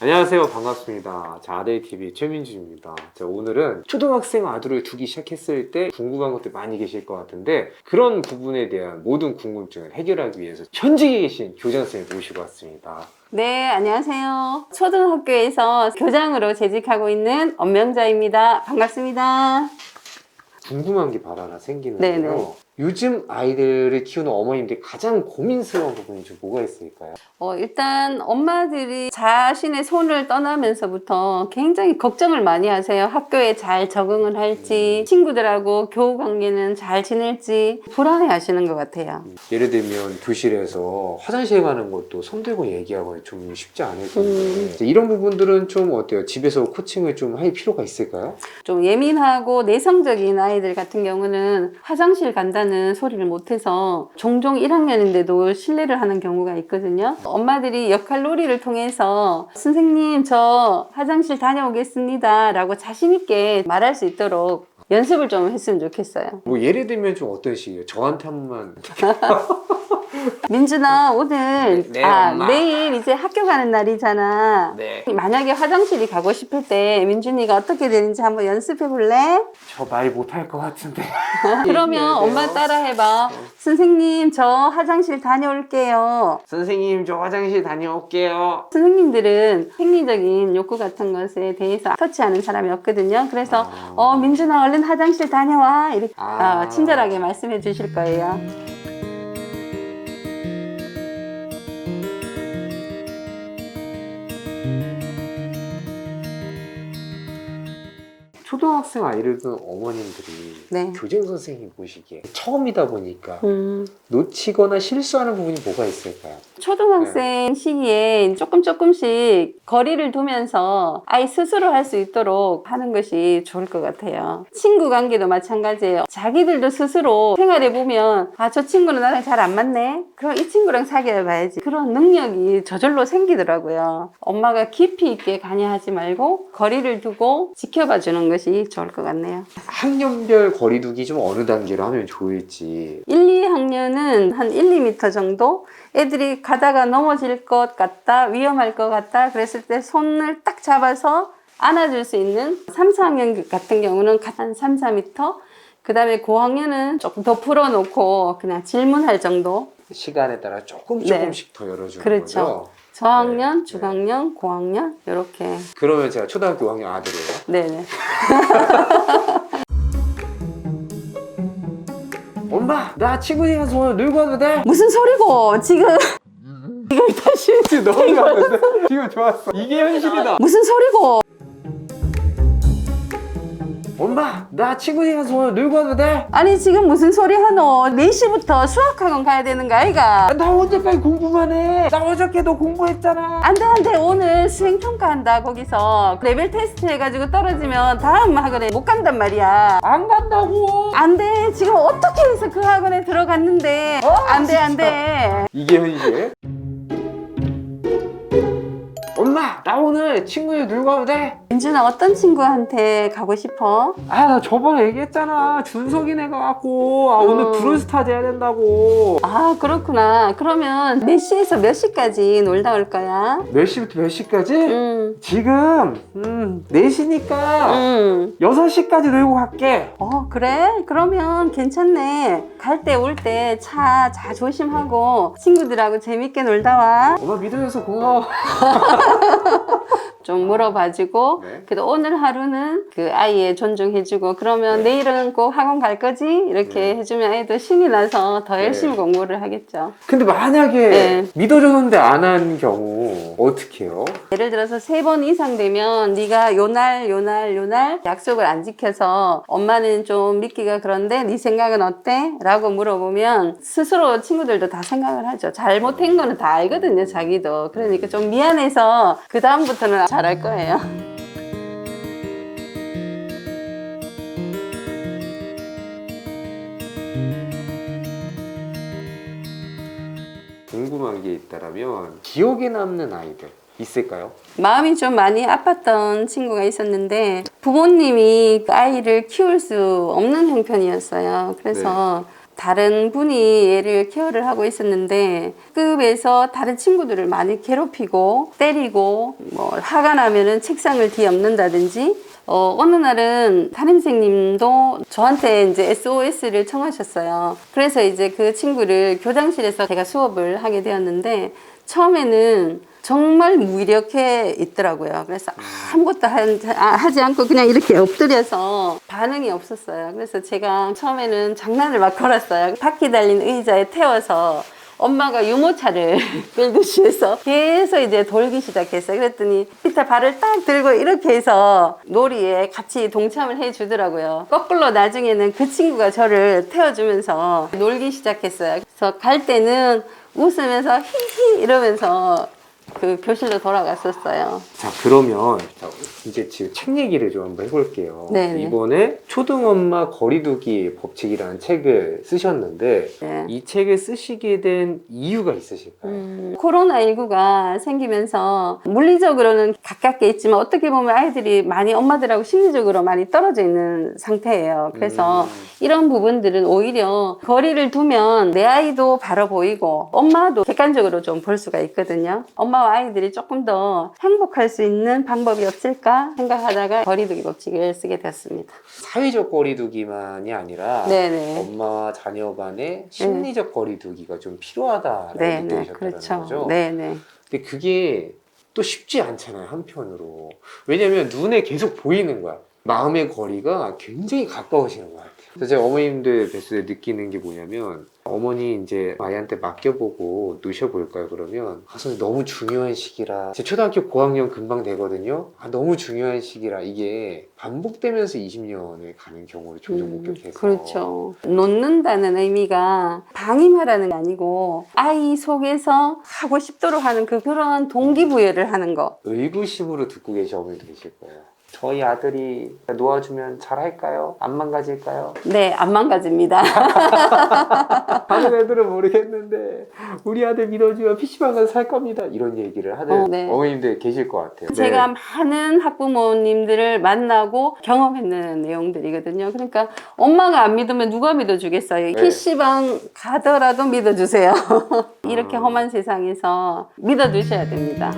안녕하세요. 반갑습니다. 자, 아데이TV 최민준입니다. 자, 오늘은 초등학생 아들을 두기 시작했을 때 궁금한 것들 많이 계실 것 같은데 그런 부분에 대한 모든 궁금증을 해결하기 위해서 현직에 계신 교장선생님 모시고 왔습니다. 네, 안녕하세요. 초등학교에서 교장으로 재직하고 있는 엄명자입니다. 반갑습니다. 궁금한 게 바로 하나 생기는데요. 네네. 요즘 아이들을 키우는 어머님들이 가장 고민스러운 부분이 좀 뭐가 있을까요? 일단 엄마들이 자신의 손을 떠나면서부터 굉장히 걱정을 많이 하세요. 학교에 잘 적응을 할지, 친구들하고 교우 관계는 잘 지낼지 불안해 하시는 것 같아요. 예를 들면 교실에서 화장실 가는 것도 손들고 얘기하고 좀 쉽지 않을 텐데 이제 이런 부분들은 좀 어때요? 집에서 코칭을 좀 할 필요가 있을까요? 좀 예민하고 내성적인 아이들 같은 경우는 화장실 간다는 소리를 못해서 종종 1학년인데도 실례를 하는 경우가 있거든요. 엄마들이 역할놀이를 통해서 선생님 저 화장실 다녀오겠습니다 라고 자신있게 말할 수 있도록 연습을 좀 했으면 좋겠어요. 뭐 예를 들면 좀 어떤 식이에요? 저한테 한 번만. 민준아 오늘 네, 엄마. 내일 이제 학교 가는 날이잖아. 네. 만약에 화장실이 가고 싶을 때 민준이가 어떻게 되는지 한번 연습해 볼래? 저 말 못할 것 같은데. 그러면 엄마 따라 해봐. 선생님 저 화장실 다녀올게요. 선생님 저 화장실 다녀올게요. 선생님들은 생리적인 욕구 같은 것에 대해서 터치하는 사람이 없거든요. 그래서 민준아 얼른 화장실 다녀와 이렇게 친절하게 말씀해 주실 거예요. 초등학생 아이를 둔 어머님들이 네. 교장 선생님 보시기에 처음이다 보니까 음. 놓치거나 실수하는 부분이 뭐가 있을까요? 초등학생 시기에 조금씩 거리를 두면서 아이 스스로 할 수 있도록 하는 것이 좋을 것 같아요. 친구 관계도 마찬가지예요. 자기들도 스스로 생활해보면 저 친구는 나랑 잘 안 맞네? 그럼 이 친구랑 사귀어 봐야지. 그런 능력이 저절로 생기더라고요. 엄마가 깊이 있게 관여하지 말고 거리를 두고 지켜봐 주는 것이 좋을 것 같네요. 학년별 거리두기 좀 어느 단계로 하면 좋을지. 1, 2학년은 한 1, 2m 정도 애들이 가다가 넘어질 것 같다, 위험할 것 같다 그랬을 때 손을 딱 잡아서 안아줄 수 있는 3, 4학년 같은 경우는 한 3, 4m 그 다음에 고학년은 조금 더 풀어놓고 그냥 질문할 정도. 시간에 따라 조금씩 더 열어주는 그렇죠. 거죠. 저학년, 네. 중학년, 고학년 이렇게. 그러면 제가 초등학교 5학년 아들이에요. 네네. 엄마 나 친구들이랑 가서 놀고 와도 돼? 무슨 소리고 지금 다시 지금 너무 좋았어. 지금 좋았어. 이게 현실이다. 무슨 소리고 엄마 나 친구들이랑 가서 놀고 와도 돼? 아니 지금 무슨 소리 하노? 4시부터 수학학원 가야 되는 거 아이가? 나 언제까지 공부만 해? 나 어저께도 공부했잖아. 안돼 오늘 수행평가한다 거기서 레벨 테스트 해가지고 떨어지면 다음 학원에 못 간단 말이야. 안 간다고. 안돼 지금 어떻게 해서 그 학원에 들어갔는데 안돼 이게 현실. 엄마 나 오늘 친구들 놀고 와도 돼? 민준아 어떤 친구한테 가고 싶어? 아 나 저번에 얘기했잖아. 준석이네가 갖고 오늘 브루스타즈 해야 된다고. 그렇구나. 그러면 몇 시에서 몇 시까지 놀다 올 거야? 몇 시부터 몇 시까지? 응. 지금 4시니까 6시까지 놀고 갈게. 그래? 그러면 괜찮네. 갈 때 올 때 차 조심하고 친구들하고 재밌게 놀다 와. 엄마 믿어줘서 고마워. 좀 물어봐주고 네. 그래도 오늘 하루는 그 아이의 존중해주고 그러면 내일은 꼭 학원 갈 거지? 이렇게 해주면 아이도 신이 나서 더 열심히 공부를 하겠죠. 근데 만약에 네. 믿어줬는데 안 한 경우 어떻게 해요? 예를 들어서 3번 이상 되면 네가 요날 약속을 안 지켜서 엄마는 좀 믿기가 그런데 네 생각은 어때? 라고 물어보면 스스로 친구들도 다 생각을 하죠. 잘못한 거는 다 알거든요 자기도. 그러니까 좀 미안해서 그 다음부터는 잘할 거예요. 궁금한 게 있다면 기억에 남는 아이들 있을까요? 마음이 좀 많이 아팠던 친구가 있었는데 부모님이 그 아이를 키울 수 없는 형편이었어요. 그래서 다른 분이 얘를 케어를 하고 있었는데 급에서 다른 친구들을 많이 괴롭히고 때리고 뭐 화가 나면은 책상을 뒤엎는다든지 어느 날은 담임선생님도 저한테 이제 SOS를 청하셨어요. 그래서 이제 그 친구를 교장실에서 제가 수업을 하게 되었는데 처음에는 정말 무기력해 있더라고요. 그래서 아무것도 하지 않고 그냥 이렇게 엎드려서 반응이 없었어요. 그래서 제가 처음에는 장난을 막 걸었어요. 바퀴 달린 의자에 태워서 엄마가 유모차를 끌듯이 해서 계속 이제 돌기 시작했어요. 그랬더니 밑에 발을 딱 들고 이렇게 해서 놀이에 같이 동참을 해주더라고요. 거꾸로 나중에는 그 친구가 저를 태워주면서 놀기 시작했어요. 그래서 갈 때는 웃으면서 히히 이러면서 그 교실로 돌아갔었어요. 자, 그러면 자, 이제 지금 책 얘기를 좀 한번 해볼게요. 네네. 이번에 초등엄마 거리두기 법칙이라는 책을 쓰셨는데 네. 이 책을 쓰시게 된 이유가 있으실까요? 코로나19가 생기면서 물리적으로는 가깝게 있지만 어떻게 보면 아이들이 많이 엄마들하고 심리적으로 많이 떨어져 있는 상태예요. 그래서 이런 부분들은 오히려 거리를 두면 내 아이도 바로 보이고 엄마도 객관적으로 좀 볼 수가 있거든요. 엄마와 아이들이 조금 더 행복할 수 있는 방법이 없을까 생각하다가 거리두기 법칙을 쓰게 되었습니다. 사회적 거리두기만이 아니라 네네. 엄마와 자녀 간의 심리적 거리두기가 좀 필요하다라고 네네. 느끼셨다는 그렇죠. 거죠. 네네. 근데 그게 또 쉽지 않잖아요, 한편으로. 왜냐면 눈에 계속 보이는 거야. 마음의 거리가 굉장히 가까워지는 것 같아요. 그래서 제가 어머님들 뵀을 때 느끼는 게 뭐냐면 어머니 이제 아이한테 맡겨보고 누셔볼까요? 그러면 선생님 너무 중요한 시기라 제 초등학교 고학년 금방 되거든요. 너무 중요한 시기라 이게 반복되면서 20년을 가는 경우를 종종 목격해서 그렇죠. 놓는다는 의미가 방임하라는 게 아니고 아이 속에서 하고 싶도록 하는 그런 동기부여를 하는 거. 의구심으로 듣고 계신 어머니도 계실 거예요. 저희 아들이 놓아주면 잘할까요? 안 망가질까요? 네, 안 망가집니다. 다른 애들은 모르겠는데 우리 아들 믿어주면 PC방 가서 살 겁니다. 이런 얘기를 하는 네. 어머님들 계실 것 같아요. 제가 네. 많은 학부모님들을 만나고 경험했는 내용들이거든요. 그러니까 엄마가 안 믿으면 누가 믿어주겠어요? 네. PC방 가더라도 믿어주세요. 이렇게 험한 세상에서 믿어주셔야 됩니다.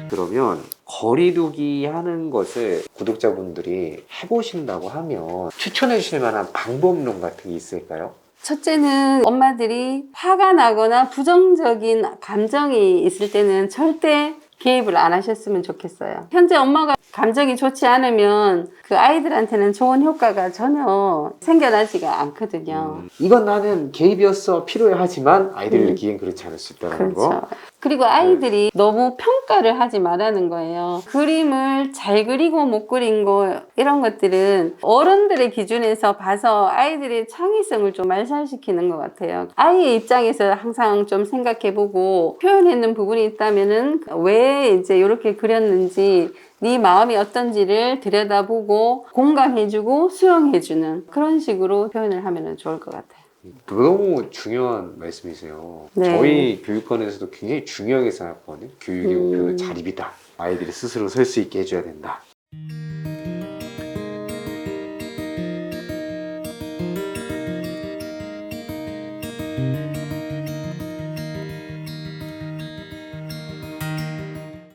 그러면 거리두기 하는 것을 구독자분들이 해보신다고 하면 추천해 주실 만한 방법론 같은 게 있을까요? 첫째는 엄마들이 화가 나거나 부정적인 감정이 있을 때는 절대 개입을 안 하셨으면 좋겠어요. 현재 엄마가 감정이 좋지 않으면 그 아이들한테는 좋은 효과가 전혀 생겨나지가 않거든요. 이건 나는 개입이었어 필요해 하지만 아이들이 느끼기엔 그렇지 않을 수 있다는 거. 그렇죠. 그리고 아이들이 너무 평가를 하지 말라는 거예요. 그림을 잘 그리고 못 그린 거 이런 것들은 어른들의 기준에서 봐서 아이들의 창의성을 좀 말살시키는 것 같아요. 아이의 입장에서 항상 좀 생각해보고 표현했는 부분이 있다면은 왜 이제 이렇게 그렸는지 네 마음이 어떤지를 들여다보고 공감해주고 수용해주는 그런 식으로 표현을 하면 좋을 것 같아요. 너무 중요한 말씀이세요. 네. 저희 교육관에서도 굉장히 중요하게 생각하거든요. 교육의 목표는 자립이다. 아이들이 스스로 설 수 있게 해줘야 된다.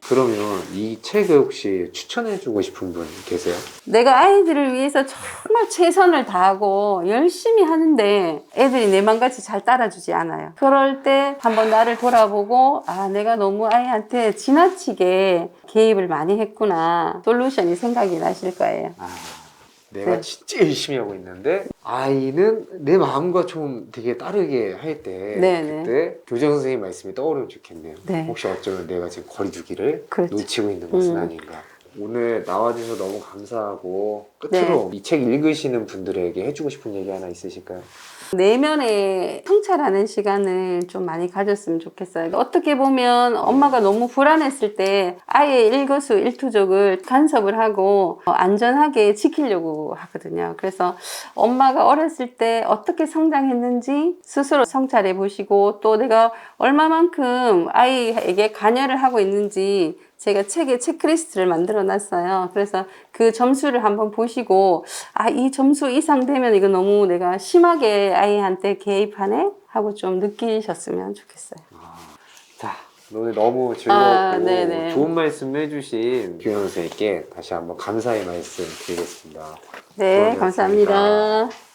그러면 이 책을 혹시 추천해주고 싶은 분 계세요? 내가 아이들을 위해서 정말 최선을 다하고 열심히 하는데 애들이 내 맘같이 잘 따라주지 않아요. 그럴 때 한번 나를 돌아보고 내가 너무 아이한테 지나치게 개입을 많이 했구나. 솔루션이 생각이 나실 거예요. 내가 네. 진짜 열심히 하고 있는데 아이는 내 마음과 좀 되게 다르게 할 때 네네. 그때 교장 선생님 말씀이 떠오르면 좋겠네요. 네. 혹시 어쩌면 내가 지금 거리두기를 그렇죠. 놓치고 있는 것은 아닌가. 오늘 나와주셔서 너무 감사하고 끝으로 이 책 읽으시는 분들에게 해주고 싶은 얘기 하나 있으실까요? 내면에 성찰하는 시간을 좀 많이 가졌으면 좋겠어요. 어떻게 보면 엄마가 너무 불안했을 때 아이의 일거수일투족을 간섭을 하고 안전하게 지키려고 하거든요. 그래서 엄마가 어렸을 때 어떻게 성장했는지 스스로 성찰해 보시고 또 내가 얼마만큼 아이에게 관여를 하고 있는지 제가 책에 체크리스트를 만들어 놨어요. 그래서 그 점수를 한번 보시고, 아, 이 점수 이상 되면 이거 너무 내가 심하게 아이한테 개입하네? 하고 좀 느끼셨으면 좋겠어요. 자, 오늘 너무 즐거웠고 네네. 좋은 말씀 해주신 김영 선생님께 다시 한번 감사의 말씀 드리겠습니다. 네, 수고하셨습니다. 감사합니다.